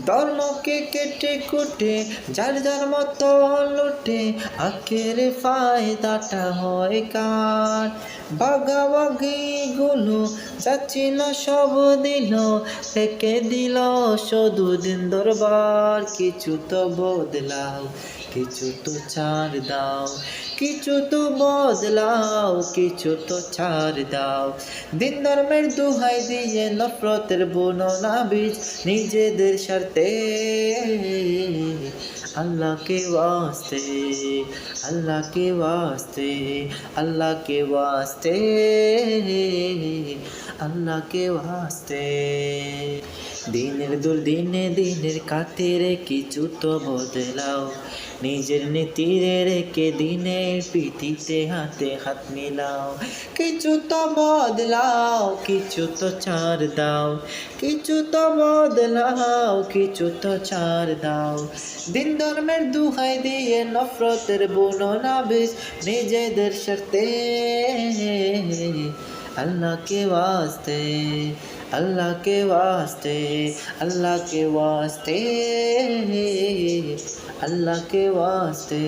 ধর্মকে কেটে কুটে যার যার মতো লুটে, আখের ফায়দাটা হয় কার? ভাগাভাগি গুলো চাচ্ছি না সব দিল, থেকে দিল শুধু দিন দরবার। কিছু তো বদলাও, কিছু তো ছাড় দাও, কিছু তো বদলাও, কিছু তো ছাড় দাও। দিন ধর্মের দোহাই দিয়ে নফরতের বুননা বীজ নিজেদের স্বার্থে, अल्लाह के वास्ते, अल्लाह के वास्ते, अल्लाह के वास्ते, अल्लाह के वास्ते। দিনের দুর্দিনে দিনের খাতিরে কিছু তো বদলাও, নিজের নীতিরে রেখে দিনের পিঠিতে হাতে হাত মিলাও। কিছু তো বদলাও, কিছু তো ছাড় দাও, কিছু তো বদলাও, কিছু তো ছাড় দাও। দিন ধর্মের দুহাই দিয়ে নফরতের বুননা বীজ নিজেদের স্বার্থে, अल्लाह के वास्ते, अल्लाह के वास्ते, अल्लाह के वास्ते, अल्लाह के वास्ते।